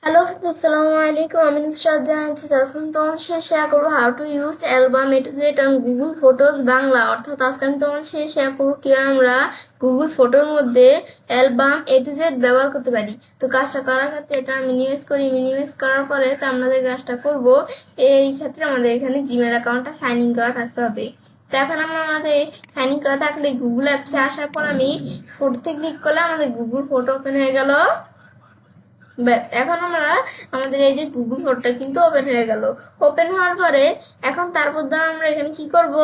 Hello, Assalamu alaikum. I'm Nusrat জানাচ্ছি আজকে আমি তোমার সাথে শেয়ার করবো how to use album A to Z on Google Photos Bangla. অর্থাৎ আজকে আমি তোমার সাথে শেয়ার করবো কিভাবে আমরা গুগল ফটোর মধ্যে অ্যালবাম এ টু জেড ব্যবহার করতে পারি। তো কাজটা করার ক্ষেত্রে এটা মিনিমাইজ করার পরে তো আমরা যে কাজটা করবো এই ক্ষেত্রে আমাদের এখানে জিমেল অ্যাকাউন্টটা সাইন ইন করা থাকতে হবে। তো এখন আমাদের সাইন ইন করা থাকলে গুগল অ্যাপসে আসার পর আমি ফটোতে ক্লিক করলে আমাদের গুগল ফটো ওপেন হয়ে গেল। ব্যাস এখন আমরা আমাদের এই যে গুগল ফটোটা কিন্তু ওপেন হয়ে গেল। ওপেন হওয়ার পরে এখন তারপর ধর আমরা এখানে কি করব,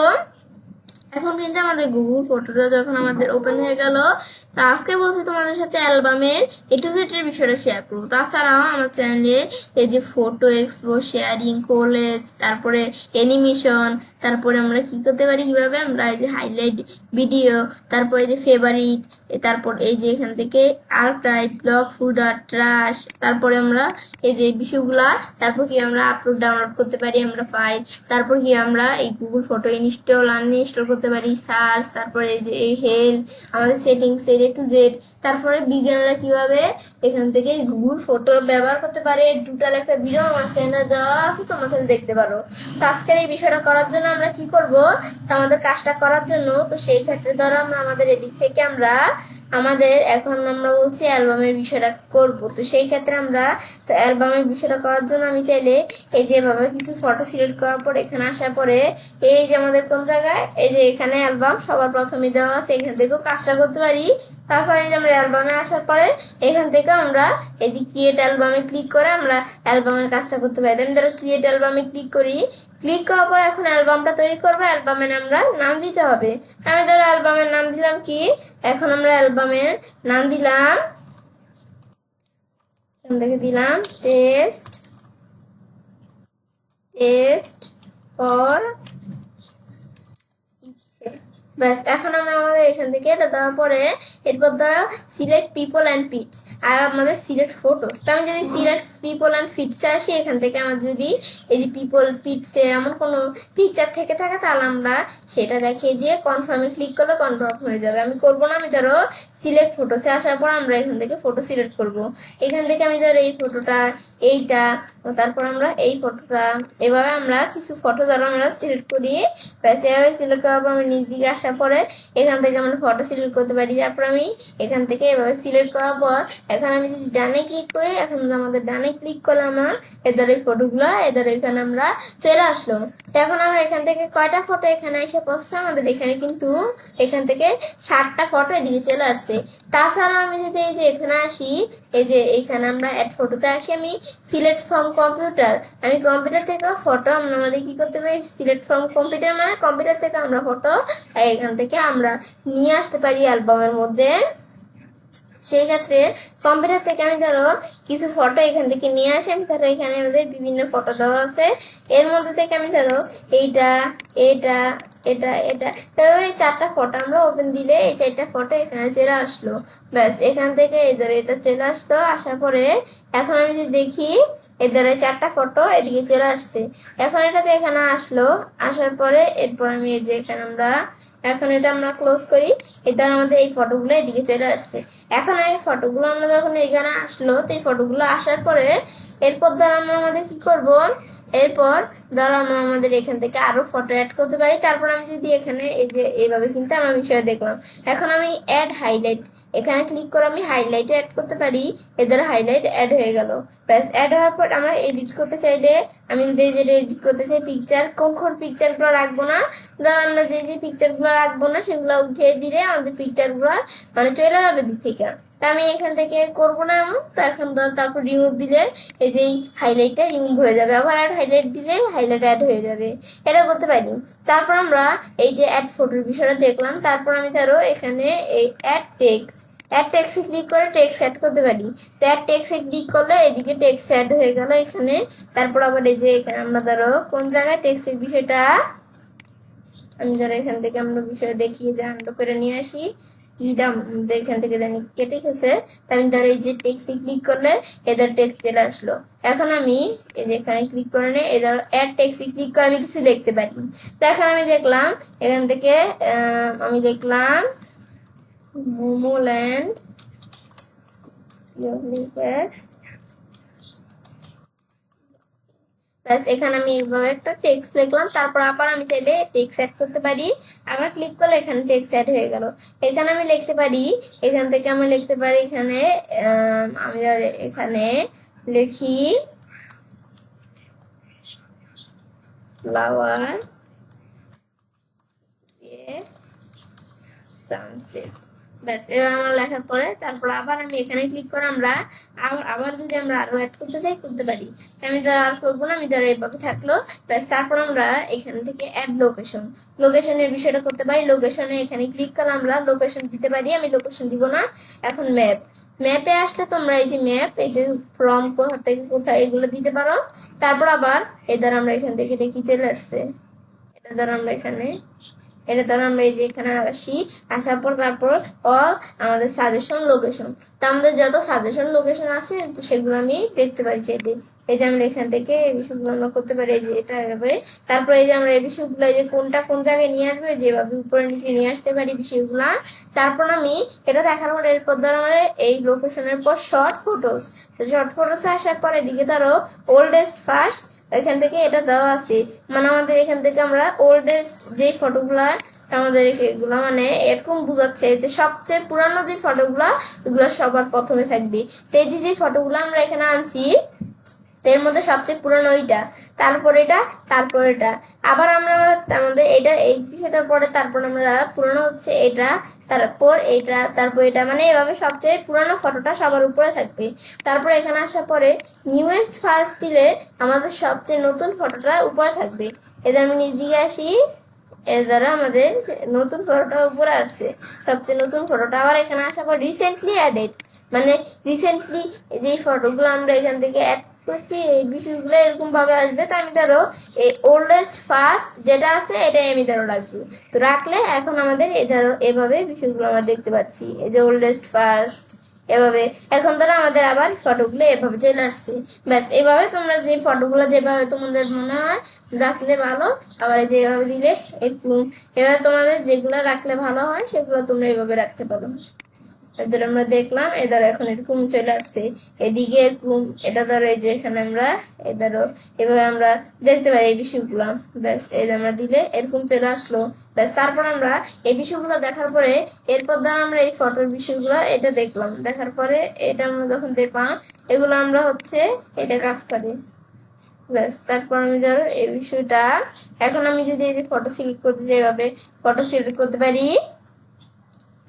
এখন কিন্তু আমাদের গুগল ফটোটা যখন আমাদের ওপেন হয়ে গেল, তা আজকে বলছি তোমাদের সাথে অ্যালবামের এ টু জেড এর বিষয়টা শেয়ার করবো। তাছাড়াও আমার চ্যানেলে এই যে ফটো এক্সপো, শেয়ারিং, কোলেজ, তারপরে অ্যানিমেশন, তারপরে আমরা কি করতে পারি, কিভাবে আমরা এই যে হাইলাইট ভিডিও, তারপরে যে ফেভারিট, তারপর এই যে এখান থেকে আর্কাইভ, ব্লগ, ফোল্ডার, ট্রাশ, তারপরে আমরা এই যে বিষয়গুলা, তারপর কি আমরা আপলোড ডাউনলোড করতে পারি আমরা ফাইল, তারপর কি আমরা এই গুগল ফটো ইনস্টল আনইনস্টল করতে পারি, সার্চ, তারপরে এই যে এই হেল্প, আমাদের সেটিংস এ টু জেড, তারপরে বিজ্ঞানীরা কিভাবে এখান থেকে গুগল ফটো ব্যবহার করতে পারে টোটাল একটা ভিডিও আমার চ্যানেলে দেওয়া আছে, তোমরা সেটা দেখতে পারো। তো আজকের এই বিষয়টা করার জন্য আমরা কি করব, আমাদের কাজটা করার জন্য তো সেই ক্ষেত্রে ধরো আমরা আমাদের এদিক থেকে আমরা এখন আমরা বলছি অ্যালবামের বিষয়টা করব। তো সেই ক্ষেত্রে আমরা তো অ্যালবামের বিষয়টা করার জন্য আমি চাইলে এই যে এভাবে কিছু ফটো সিলেক্ট করার পর এখানে আসার পরে এই যে আমাদের কোন জায়গায় এই যে এখানে অ্যালবাম সবার প্রথমে দেওয়া আছে, এখান থেকেও কাজটা করতে পারি। তাছাড়া এই যে আমরা অ্যালবামে আসার পরে এখান থেকে আমরা এই যে ক্রিয়েট অ্যালবামে ক্লিক করে আমরা অ্যালবামের কাজটা করতে পারি। আমি ধরো ক্রিয়েট অ্যালবামে ক্লিক করি, ক্লিক করার পর এখন অ্যালবামটা তৈরি করবো, অ্যালবামের আমরা নাম দিতে হবে। আমি ধরো অ্যালবামের নাম দিলাম কি, এখন আমরা অ্যালবামের নাম দিলাম, এখান থেকে দিলাম টেস্ট টেস্ট ফর ইচ্ছে। ব্যাস এখন আমরা আমাদের এখান থেকে এটা দেওয়ার পরে এরপর ধরো সিলেক্ট পিপল অ্যান্ড ফিটস আর আমাদের সিলেক্ট ফটোস। তো আমি যদি সিলেক্ট পিপল অ্যান্ড ফিটসে আসি, এখান থেকে আমার যদি এই যে পিপল ফিটসে এমন কোনো পিকচার থেকে থাকে তাহলে আমরা সেটা দেখিয়ে দিয়ে কনফার্মে ক্লিক করলে কনফার্ম হয়ে যাবে। আমি করবো না, আমি ধরো সিলেক্ট ফটোসে আসার পর আমরা এখান থেকে ফটো সিলেক্ট করব। এখান থেকে আমি ধরো এই ফটোটা, এইটা, তারপর আমরা এই ফটোটা, এভাবে আমরা কিছু ফটো ধরো আমরা সিলেক্ট করি। ব্যাস এভাবে সিলেক্ট করার পর আমি নিচ দিকে আসার পরে এখান থেকে আমরা ফটো সিলেক্ট করতে পারি। তারপর আমি এখান থেকে এভাবে সিলেক্ট করার পর এখন আমি যদি ডানে ক্লিক করি, এখন আমাদের ডানে ক্লিক করলে আমার এদের এই ফটোগুলো এদের এখানে আমরা চলে আসলো। তো এখন আমরা এখান থেকে কয়টা ফটো এখানে এসে পড়ছে, আমাদের এখানে কিন্তু এখান থেকে 7টা ফটো এদিকে চলে আসছে। তাছাড়া আমি যদি এই যে এখানে আসি, এই যে এখানে আমরা অ্যাড ফটোতে আসি, আমি সিলেক্ট ফ্রম কম্পিউটার, আমি কম্পিউটার থেকে ফটো আমাদের কি করতে পারি, সিলেক্ট ফ্রম কম্পিউটার মানে কম্পিউটার থেকে আমরা ফটো এখান থেকে আমরা নিয়ে আসতে পারি অ্যালবামের মধ্যে। সেই ক্ষেত্রে কম্পিউটার থেকে আমি ধরো কিছু ফটো এখান থেকে নিয়ে আসি, আমি ধরো এখানে আমাদের বিভিন্ন ফটো দেওয়া আছে, এর মধ্যে থেকে আমি ধরো এইটা, এটা, এটা, এটা, তবে এই 4টা ফটো আমরা ওপেন দিলে এই 4টা ফটো এখানে চলে আসলো। ব্যাস এখান থেকে এই ধরো এটা চলে আসলো, আসার পরে এখন আমি যদি দেখি এই ধরো 4টা ফটো এদিকে চলে আসছে। এখন এটা যে এখানে আসলো, আসার পরে এরপর আমি এই যে এখানে আমরা এখন এটা আমরা ক্লোজ করি, এটা আমাদের এই ফটোগুলো এদিকে চলে আসছে। এখন এই ফটোগুলো আমরা যখন এখানে আসলো, তো এই ফটোগুলো আসার পরে এরপর ধর আমরা আমাদের কি করব, এরপর ধর আমরা আমাদের এখান থেকে আরো ফটো অ্যাড করতে পারি। তারপর আমি যদি এখানে এই যে এইভাবে কিন্তু আমরা বিষয় দেখলাম। এখন আমি অ্যাড হাইলাইট এখানে ক্লিক করে আমি হাইলাইটও অ্যাড করতে পারি, এদের হাইলাইট অ্যাড হয়ে গেল। ব্যাস অ্যাড হওয়ার পর আমরা এডিট করতে চাইলে আমি যদি যেটা এডিট করতে চাই পিকচার, কোন পিকচারগুলো রাখবো না, ধর আমরা যে পিকচারগুলো রাখবো না সেগুলো উঠিয়ে দিলে আমাদের পিকচারগুলো মানে চলে যাবে দিক থেকে। তা আমি এখান থেকে করবো না এমন, তো এখন তারপর রিমুভ দিলে এই যে হাইলাইটটা রিমুভ হয়ে যাবে, আবার অ্যাড হাইলাইট দিলে হাইলাইট অ্যাড হয়ে যাবে, এটা করতে পারি। তারপর আমরা এই যে অ্যাড ফটোর বিষয়টা দেখলাম, তারপর আমি ধরো এখানে এই অ্যাড টেক্সে ক্লিক করে টেক্সট অ্যাড করতে পারি। তো অ্যাড টেক্সে ক্লিক করলে এদিকে টেক্সট অ্যাড হয়ে গেল এখানে। তারপর আবার এই যে এখানে আমরা ধরো কোন জায়গায় টেক্সটের বিষয়টা আমি ধরো এখান থেকে আমরা বিষয় দেখিয়ে যে আন্ডো করে নিয়ে আসি, কি দাম এখান থেকে জানি কেটে গেছে। আমি ধরো এই যে টেক্সটে ক্লিক করলে এদের টেক্সট চলে আসলো। এখন আমি এই যে এখানে ক্লিক করে নিয়ে এদের অ্যাড টেক্সটে ক্লিক করে আমি কিছু লিখতে পারি। তো এখন আমি দেখলাম এখান থেকে আমি দেখলাম মোমোল্যান্ড ব্যাস এখানে আমি এইভাবে একটা টেক্সট লিখলাম, তারপর আবার আমি চাইলে টেক্সট অ্যাড করতে পারি। আবার ক্লিক করলে এখানে টেক্সট অ্যাড হয়ে গেল। এখানে আমি লিখতে পারি, এখান থেকে আমি লিখতে পারি এখানে আমি এখানে লিখি ফ্লাওয়ার সানসেট। ব্যাস এবার আমরা লেখার পরে তারপর আবার আমি এখানে ক্লিক করে আমরা আবার যদি আমরা আরো অ্যাড করতে চাই করতে পারি। আমি ধর আর করবো না, আমি ধর এইভাবে থাকলো। ব্যাস তারপর আমরা এখান থেকে অ্যাড লোকেশন, লোকেশনের বিষয়টা করতে পারি। লোকেশনে এখানে ক্লিক করে আমরা লোকেশন দিতে পারি। আমি লোকেশন দিব না। এখন ম্যাপ, ম্যাপে আসলে তোমরা এই যে ম্যাপ, এই যে ফ্রম কোথা থেকে কোথায় এগুলো দিতে পারো। তারপর আবার এই ধর আমরা এখান থেকে এটা কি চলে আসছে, এটা ধর আমরা এখানে এটা ধরো আমরা এই যে এখানে আসি, আসার পর তারপর অল আমাদের সাজেশন লোকেশন, তা আমাদের যত সাজেশন লোকেশন আছে সেগুলো আমি দেখতে পারি চাইলে। এই যে আমরা এখান থেকে এই বিষয়গুলো আমরা করতে পারি, এই যে এটা এভাবে। তারপর এই যে আমরা এই বিষয়গুলো এই যে কোনটা কোন জায়গায় নিয়ে আসবে যেভাবে উপরে নিচে নিয়ে আসতে পারি বিষয়গুলা। তারপর আমি এটা দেখার পর এরপর ধরো আমরা এই লোকেশনের পর শর্ট ফটোস, শর্ট ফটোস আসার পর এদিকে ধরো ওল্ডেস্ট ফার্স্ট, এখান থেকে এটা দেওয়া আছে। মানে আমাদের এখান থেকে আমরা ওল্ডেস্ট যে ফটোগুলা আমাদের এগুলো মানে এরকম বুঝাচ্ছে যে সবচেয়ে পুরানো যে ফটোগুলা ওগুলো সবার প্রথমে থাকবে। তো এই যে ফটোগুলো আমরা এখানে আনছি এর মধ্যে সবচেয়ে পুরনো ওইটা, তারপর এটা, তারপর এটা। আবার আমরা আমাদের এটা এই বিষয়টার পরে তারপর আমরা পুরনো হচ্ছে এটা, তারপর এটা, তারপর এটা, মানে এভাবে সবচেয়ে পুরনো ফটোটা সবার উপরে থাকবে। তারপর এখানে আসার পরে নিউয়েস্ট ফার্স্ট দিলে আমাদের সবচেয়ে নতুন ফটোটা উপরে থাকবে। এদের আমি নিজ দিকে আসি, এর দ্বারা আমাদের নতুন ফটোটা উপরে আসছে, সবচেয়ে নতুন ফটোটা। আবার এখানে আসার পর রিসেন্টলি অ্যাডেড, মানে রিসেন্টলি যেই ফটোগুলো আমরা এখান থেকে অ্যাড করছি এই বিষয়গুলো এরকম ভাবে আসবে। তো আমি ধরো এই ওল্ডেস্ট ফার্স্ট যেটা আছে এটাই আমি ধরো রাখবো। তো রাখলে এখন আমাদের এই ধরো এভাবে বিষয়গুলো আমরা দেখতে পাচ্ছি, এই যে ওল্ডেস্ট ফার্স্ট এভাবে। এখন ধরো আমাদের আবার ফটোগুলো এভাবে চলে আসছে। ব্যাস এভাবে তোমরা যে ফটোগুলো যেভাবে তোমাদের মনে হয় রাখলে ভালো, আবার যেভাবে দিলে এরকম, এভাবে তোমাদের যেগুলো রাখলে ভালো হয় সেগুলো তোমরা এভাবে রাখতে পারো। এদের আমরা দেখলাম, এদের এখন এরকম চলে আসছে এদিকে এরকম। এটা ধরো এই যে এখানে আমরা এই ধরো এভাবে আমরা দেখতে পারি এই বিষয়গুলো। ব্যাস এই আমরা দিলে এরকম চলে আসলো। ব্যাস তারপর আমরা এই বিষয়গুলো দেখার পরে এরপর ধরো আমরা এই ফটোর বিষয়গুলো এটা দেখলাম, দেখার পরে এটা আমরা যখন দেখলাম এগুলো আমরা হচ্ছে এটা কাজ করি। ব্যাস তারপর আমি ধরো এই বিষয়টা এখন আমি যদি এই যে ফটো সিলেক্ট করতে চাই এভাবে ফটো সিলেক্ট করতে পারি।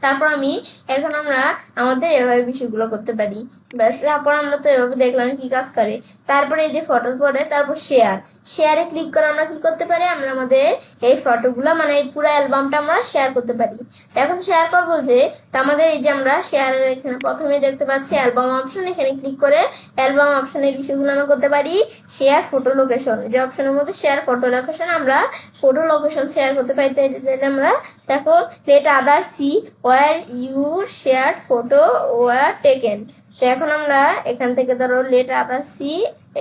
তারপর আমি এখন আমরা আমাদের এভাবে বিষয়গুলো করতে পারি। ব্যাস তারপর আমরা তো এভাবে দেখলাম কি কাজ করে। তারপরে এই যে ফটোর পরে তারপর শেয়ার, শেয়ারে ক্লিক করে আমরা কি করতে পারি, আমরা আমাদের এই ফটোগুলো মানে এই পুরো অ্যালবামটা আমরা শেয়ার করতে পারি। এখন শেয়ার করবো যে তো আমাদের এই যে আমরা শেয়ারের এখানে প্রথমে দেখতে পাচ্ছি অ্যালবাম অপশন, এখানে ক্লিক করে অ্যালবাম অপশনের বিষয়গুলো আমরা করতে পারি। শেয়ার ফটো লোকেশন, যে অপশনের মধ্যে শেয়ার ফটো লোকেশন, আমরা ফটো লোকেশন শেয়ার করতে পারি। তাইলে আমরা দেখো let other see where you share photo were taken. তো এখন আমরা এখান থেকে ধরো লেট আদার সি,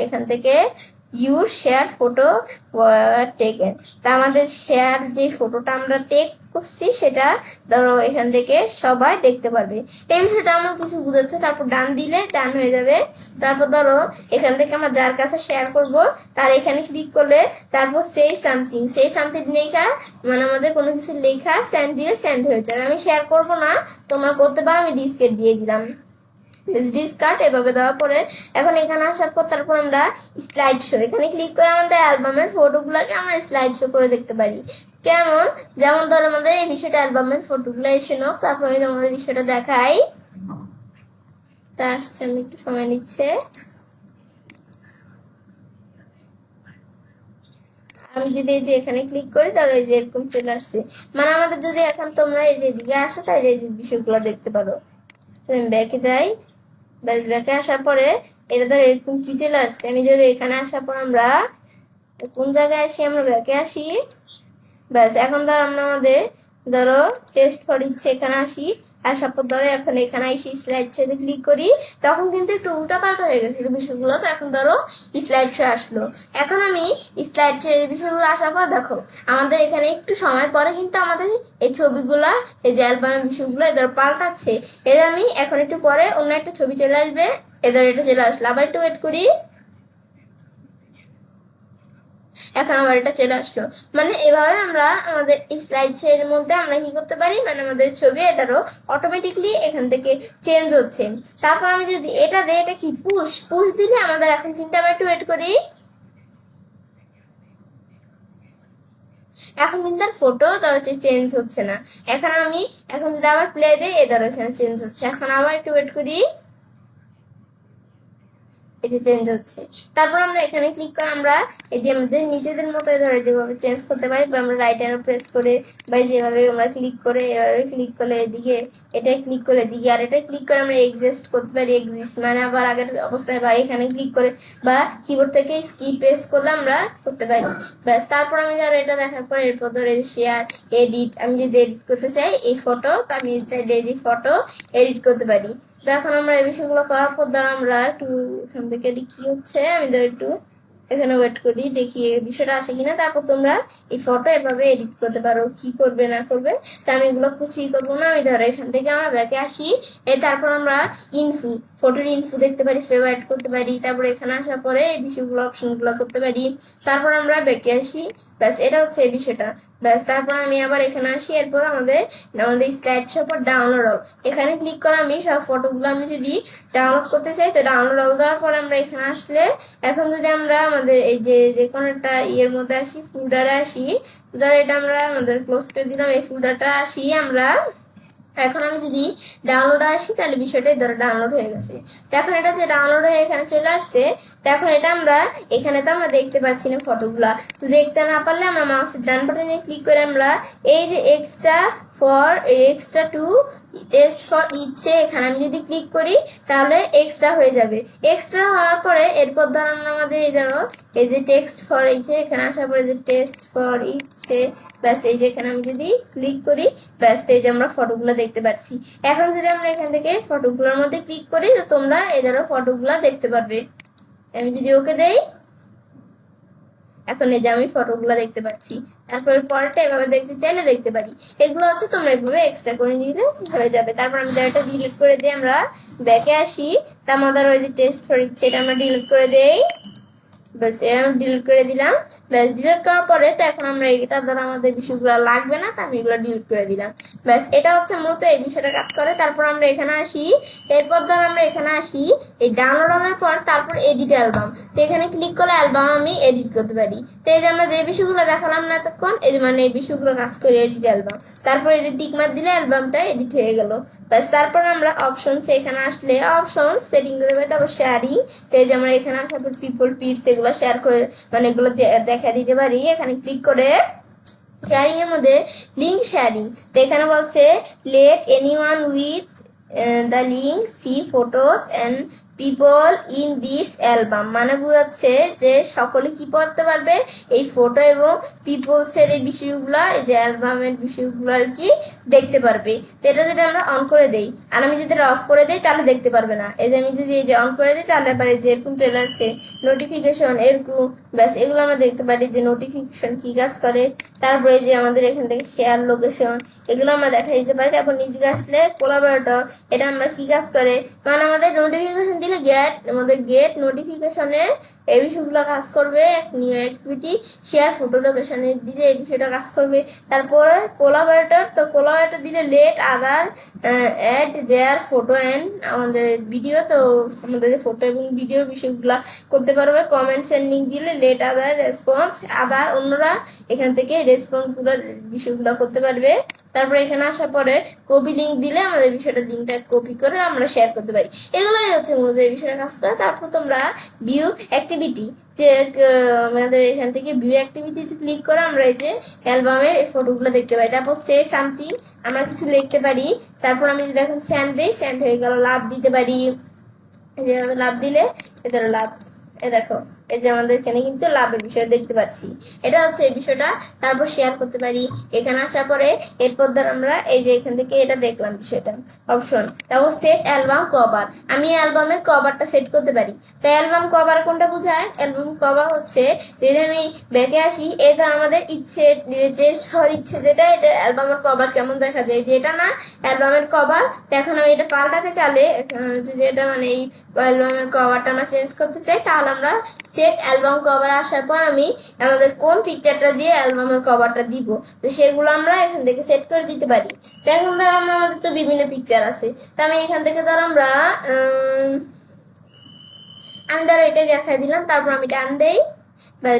এখান থেকে you share photo were taken. তা আমাদের শেয়ার যে ফটোটা আমরা টেক করছি সেটা ধরো এখান থেকে সবাই দেখতে পারবে। এই বিষয়টা আমার কিছু বুঝাচ্ছে। তারপর ডান দিলে ডান হয়ে যাবে। তারপর ধরো এখান থেকে আমরা যার কাছে শেয়ার করব তার এখানে ক্লিক করলে তারপর সেই সামথিং, সেই সামথিং লেখা মানে আমাদের কোনো কিছু লেখা সেন্ড দিয়ে সেন্ড হয়ে যাবে। আমি শেয়ার করব না, তোমরা করতে পারো, আমি ডিসকেট দিয়ে দিলাম। ডিসকার্ড এভাবে দেওয়ার পরে এখন এখানে আসার পর তারপর আমরা স্লাইড শো, এখানে ক্লিক করে আমাদের অ্যালবামের ফটোগুলোকে আমরা স্লাইড শো করে দেখতে পারি। কেমন, যেমন ধরো আমাদের এই বিষয়টা অ্যালবামের ফটোগুলো এসে নোক, তারপর আমি তোমাদের বিষয়টা দেখাই। তা আসছে, আমি একটু সময় নিচ্ছে। আমি যদি এই যে এখানে ক্লিক করি তাহলে এই যে এরকম চলে আসছে। মানে আমাদের যদি এখন তোমরা এই যে এদিকে আসো তাহলে এই যে বিষয়গুলো দেখতে পারো। আমি ব্যাকে যাই, ব্যাস ব্যাকে আসার পরে এটা ধর এরকম কি চলে আসছে। আমি যদি এখানে আসার পর আমরা কোন জায়গায় আসি, আমরা ব্যাকে আসি। ব্যাস এখন ধর আমরা আমাদের ধরো টেস্ট ফর ইচ্ছে এখানে আসি, আসার পর ধরো এখন এখানে আসি স্লাইড শোতে ক্লিক করি, তখন কিন্তু একটু উল্টা পাল্টা হয়ে গেছিল বিষয়গুলো। তো এখন ধরো স্লাইড শো আসলো। এখন আমি স্লাইড শো বিষয়গুলো আসার পর দেখো আমাদের এখানে একটু সময় পরে কিন্তু আমাদের এই ছবিগুলা এই যে অ্যালবামের বিষয়গুলো এদের পাল্টাচ্ছে। এদের আমি এখন একটু পরে অন্য একটা ছবি চলে আসবে, এদের এটা চলে আসলো। আবার একটু ওয়েট করি। এখন আবার এটা চলে আসলো। মানে এভাবে আমরা আমাদের এই স্লাইড এর মধ্যে আমরা কি করতে পারি, মানে আমাদের ছবি ধরো অটোমেটিকলি এখান থেকে চেঞ্জ হচ্ছে। তারপর আমি যদি এটা দিই, এটা কি পুশ পুশ দিলে আমাদের এখন কিন্তু আমরা একটু ওয়েট করি, এখন কিন্তু আর ফটো ধরো চেঞ্জ হচ্ছে না। এখন যদি আবার প্লে দিই, এ ধরো এখানে চেঞ্জ হচ্ছে। এখন আবার একটু ওয়েট করি, এই যে চেঞ্জ হচ্ছে। তারপর আমরা এখানে ক্লিক করে আমরা এই যে আমাদের নিজেদের মতো ধরে যেভাবে চেঞ্জ করতে পারি, বা আমরা রাইট অ্যারো প্রেস করে বা যেভাবে আমরা ক্লিক করে এভাবে ক্লিক করলে এদিকে, এটা ক্লিক করে এদিকে, আর এটা ক্লিক করে আমরা এক্সিস্ট করতে পারি। এক্সিস্ট মানে আবার আগের অবস্থায়, বা এখানে ক্লিক করে বা কিবোর্ড থেকে স্কিপ প্রেস করলে আমরা করতে পারি। ব্যাস, তারপর আমি ধরো এটা দেখার পর এরপর ধরে শেয়ার, এডিট, আমি যদি এডিট করতে চাই এই ফটো, তো আমি চাইলে এই যে ফটো এডিট করতে পারি। তো এখন আমরা এই বিষয়গুলো করার পর ধর আমরা একটু এখান থেকে কি হচ্ছে, আমি ধর একটু এখানে ওয়েট করি, দেখি এই বিষয়টা আসে কিনা। তারপর তোমরা এই ফটো এভাবে এডিট করতে পারো, কি করবে না করবে। তা আমি এগুলো কিছুই করবো না, আমি ধরো এখান থেকে আমরা ব্যাকে আসি। তারপর আমরা ইনফু, ফটোর ইনফু দেখতে পারি, ফেভারিট করতে পারি। তারপর এখানে আসার পরে এই বিষয়গুলো অপশনগুলো করতে পারি। তারপর আমরা ব্যাকে আসি। ব্যাস, এটা হচ্ছে এই বিষয়টা। ব্যাস, তারপর আমি আবার এখানে আসি। এরপর আমাদের স্লাইড শো পর ডাউনলোড অল, এখানে ক্লিক করে আমি সব ফটোগুলো আমি যদি ডাউনলোড করতে চাই, তো ডাউনলোড অল দেওয়ার পর আমরা এখানে আসলে, এখন যদি আমরা আমাদের এই যে কোনো একটা ইয়ের মধ্যে আসি, ফোল্ডারে আসি, ধর এটা আমরা আমাদের ক্লোজ করে দিলাম, এই ফোল্ডারটা আসি আমরা। এখন আমি যদি ডাউনলোড আসি, তাহলে বিষয়টাই ধরো ডাউনলোড হয়ে গেছে। তো এখন এটা যে ডাউনলোড হয়ে এখানে চলে আসছে, তো এখন এটা আমরা এখানে তো আমরা দেখতে পাচ্ছি না ফটোগুলা। তো দেখতে না পারলে আমরা মাউসের ডান বাটনে ক্লিক করে আমরা এই যে এক্সট্রা টু টেস্ট ফর ইচ্ছে, এখানে আমি যদি ক্লিক করি তাহলে এক্সট্রা হয়ে যাবে। এক্সট্রা হওয়ার পরে এরপর ধর আমরা আমাদের এই ধরো এই যে টেক্সট ফর ইচ্ছে, এখানে আসার পরে যে টেস্ট ফর ইচ্ছে, ব্যাস এই যে এখানে আমি যদি ক্লিক করি, ব্যাস এই যে আমরা ফটোগুলো দেখতে পাচ্ছি। এখন যদি আমরা এখান থেকে ফটোগুলোর মধ্যে ক্লিক করি, তো তোমরা এই ধরো ফটোগুলো দেখতে পারবে। আমি যদি ওকে দেই, এখন এই যে আমি ফটোগুলো দেখতে পাচ্ছি। তারপরে পরেরটা এভাবে দেখতে চাইলে দেখতে পারি। এগুলো হচ্ছে তোমরা এভাবে এক্সট্রা করে নিলে হয়ে যাবে। তারপর আমি এটা ডিলিট করে দিই, আমরা ব্যাকে আসি। তার আমাদের ওই যে টেস্ট ফর ইচ্ছে, এটা আমরা ডিলিট করে দেই। ব্যাস ডিলিট করে দিলাম। ব্যাস ডিলিট করার পরে তো এখন আমরা এটা ধরো আমাদের বিষয়গুলো লাগবে না, তো আমি এগুলো ডিলিট করে দিলাম। ব্যাস, এটা হচ্ছে মূলত এই বিষয়টা কাজ করে। তারপর আমরা এখানে আসি। এরপর ধর আমরা এখানে আসি এই ডাউনলোড হওয়ার পর, তারপর এডিট অ্যালবাম, তো এখানে ক্লিক করলে অ্যালবাম আমি এডিট করতে পারি। তো এই যে আমরা যে বিষয়গুলো দেখালাম না এতক্ষণ, এই যে মানে এই বিষয়গুলো কাজ করে এডিট অ্যালবাম। তারপর এটা টিক মার দিলে অ্যালবামটা এডিট হয়ে গেল। ব্যাস, তারপর আমরা অপশনস, এখানে আসলে অপশনস সেটিং করতে পারি। তারপর শেয়ারিং, তো এই যে আমরা এখানে আসার পর পিপল পিটস এগুলো শেয়ার করে, মানে এগুলো দেখা দিতে পারি। এখানে ক্লিক করে শেয়ারিং এর মধ্যে লিঙ্ক শেয়ারিং, তো এখানে বলছে let anyone with the link see photos and people in this album, মানে বোঝাচ্ছে যে সকলে কি পড়তে পারবে, এই ফটো এবং পিপলস এর এই বিষয়গুলো, এই যে অ্যালবামের বিষয়গুলো আর কি দেখতে পারবে। তো এটা যদি আমরা অন করে দেই, আর আমি যদি অফ করে দিই তাহলে দেখতে পারবে না। এই যে আমি যদি এই যে অন করে দিই, তাহলে এবার যে এরকম চলে আসছে নোটিফিকেশন এরকম। ব্যাস, এগুলো আমরা দেখতে পারি যে নোটিফিকেশন কি কাজ করে। তারপরে যে আমাদের এখান থেকে শেয়ার লোকেশন, এগুলো আমরা দেখা দিতে পারি। তারপর নিচে আসলে কোলাবরেটর, এটা আমরা কি কাজ করে, মানে আমাদের নোটিফিকেশন দিলে গেট নোটিফিকেশনে এই বিষয়গুলো কাজ করবে। নিউ অ্যাক্টিভিটি শেয়ার ফটো লোকেশনে দিলে এই বিষয়টা কাজ করবে। তারপরে কোলাবরেটর, তো কোলাবরেটর দিলে let other add their photo and আমাদের ভিডিও, তো আমাদের ফটো এবং ভিডিও বিষয়গুলো করতে পারবে। কমেন্টস এন্ড লিঙ্ক দিলে লেট আদার রেসপন্স, আদার অন্যরা এখান থেকে রেসপন্সগুলো বিষয়গুলো করতে পারবে। তারপরে এখানে আসার পরে কপি লিঙ্ক দিলে আমাদের বিষয়টা লিঙ্কটা কপি করে আমরা শেয়ার করতে পারি। এগুলোই হচ্ছে মূলত এই বিষয়টা কাজ করে। তারপর তোমরা ভিউ অ্যাক্টিভিটি, যে আমাদের এখান থেকে ভিউ অ্যাক্টিভিটি ক্লিক করে আমরা এই যে অ্যালবামের এই ফটোগুলো দেখতে পাই। তারপর সে সামথিং, আমরা কিছু লিখতে পারি। তারপর আমি যদি এখন সেন্ড দিই, সেন্ড হয়ে গেল। লাভ দিতে পারি, যেভাবে লাভ দিলে এদের লাভ, এ দেখো এই যে আমাদের এখানে কিন্তু লাভের বিষয় দেখতে পাচ্ছি। এটা হচ্ছে এই বিষয়টা। তারপর শেয়ার করতে পারি। এখানে আসার পরে এরপর ধর আমরা এই যে এখান থেকে এটা দেখলাম বিষয়টা অপশন। তারপর সেট অ্যালবাম কভার, আমি অ্যালবামের কভারটা সেট করতে পারি। তো অ্যালবাম কভার কোনটা বোঝায়, অ্যালবাম কভার হচ্ছে যে আমি ব্যাকে আসি, এটা আমাদের ইচ্ছে টেস্ট ফর ইচ্ছে, যেটা এটা অ্যালবামের কভার কেমন দেখা যায়, যে এটা না অ্যালবামের কভার। তো এখন আমি এটা পাল্টাতে চাইলে, যদি এটা মানে এই অ্যালবামের কভারটা আমরা চেঞ্জ করতে চাই, তাহলে আমরা সেট অ্যালবাম কভার আসার পর আমি আমাদের কোন পিকচারটা দিয়ে অ্যালবামের কভারটা দিব, তো সেগুলো আমরা এখান থেকে সেট করে দিতে পারি। তো এখন ধরো আমাদের তো বিভিন্ন পিকচার আছে, তো আমি এখান থেকে ধরো আমি ধরো এটা দেখাই দিলাম, তারপর আমি ডান দেই,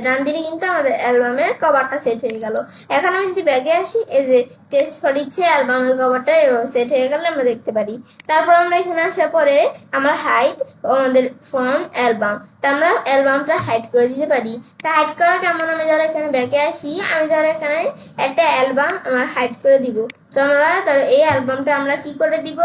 ডান দিলে কিন্তু আমাদের অ্যালবামের কভারটা সেট হয়ে গেল। এখন আমি যদি ব্যাগে আসি, এই যে টেস্ট ফর ইচ্ছে অ্যালবামের কভারটা এভাবে সেট হয়ে গেলে আমরা দেখতে পারি। তারপর আমরা এখানে আসার পরে আমরা হাইড আমাদের ফ্রম অ্যালবাম, তা আমরা অ্যালবামটা হাইড করে দিতে পারি। তা হাইড করা কেমন, আমি ধরো এখানে ব্যাগে আসি, আমি ধরো এখানে একটা অ্যালবাম আমার হাইড করে দিব। তো আমরা ধরো এই অ্যালবামটা আমরা কি করে দিব,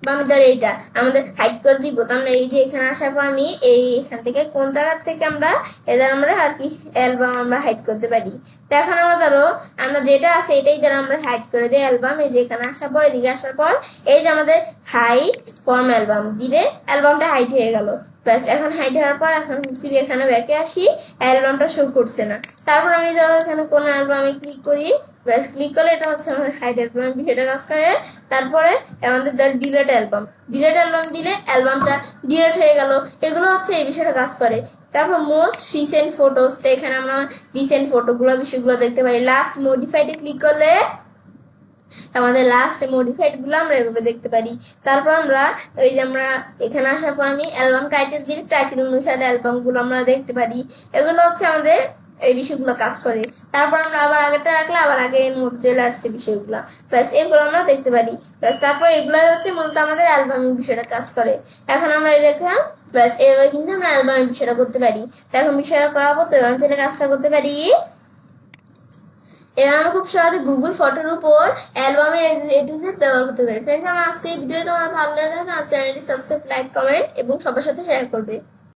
বা আমি ধরো এইটা আমাদের হাইড করে দিব। তো আমরা এই যে এখানে আসার পর আমি এখান থেকে কোন জায়গা থেকে আমরা এদের আমরা আর কি অ্যালবাম আমরা হাইড করতে পারি। তো এখন আমরা ধরো আমরা যেটা আছে এটাই ধরো আমরা হাইড করে দিই অ্যালবাম। এই যে এখানে আসার পর এদিকে আসার পর এই যে আমাদের হাইড ফর্ম অ্যালবাম দিলে অ্যালবামটা হাইড হয়ে গেল। ব্যাস, এখন হাইড হওয়ার পর এখন যদি এখানে ব্যাকে আসি, অ্যালবামটা শো করছে না। তারপর আমি ধরো এখানে কোন অ্যালবামে ক্লিক করি, ব্যাস ক্লিক করলে এটা হচ্ছে আমাদের হাইড অ্যালবাম বিষয়টা কাজ করে। তারপরে আমাদের ধর ডিলেট অ্যালবাম দিলে অ্যালবামটা ডিলেট হয়ে গেল। এগুলো হচ্ছে এই বিষয়টা কাজ করে। তারপর মোস্ট রিসেন্ট ফটোস, তো এখানে আমরা রিসেন্ট ফটোগুলো বিষয়গুলো দেখতে পারি। লাস্ট মডিফাইডে ক্লিক করলে আমাদের লাস্ট মডিফাইড গুলো আমরা এভাবে দেখতে পারি। তারপর আমরা ওই যে আমরা এখানে আসার পর আমি অ্যালবাম টাইটেল দিয়ে টাইটেল অনুসারে অ্যালবাম গুলো আমরা দেখতে পারি। এগুলো হচ্ছে আমাদের এই বিষয়গুলো কাজ করে। তারপর আমরা আবার আগেরটা রাখলে আবার আগে এর মধ্যে চলে আসছে বিষয়গুলো, ব্যাস এগুলো আমরা দেখতে পারি। ব্যাস, তারপর এগুলো হচ্ছে মূলত আমাদের অ্যালবামের বিষয়টা কাজ করে। এখন আমরা দেখলাম, ব্যাস এভাবে কিন্তু আমরা অ্যালবামের বিষয়টা করতে পারি। তো এখন বিষয়টা করা হতো এবং ছেলে কাজটা করতে পারি। এবার আমরা খুব সহজে গুগল ফটোর উপর অ্যালবামে এ টু জেড ব্যবহার করতে পারি। ফ্রেন্ডস, আমার আজকে এই ভিডিও তোমার ভালো লাগে তাহলে চ্যানেলটি সাবস্ক্রাইব, লাইক, কমেন্ট এবং সবার সাথে শেয়ার করবে।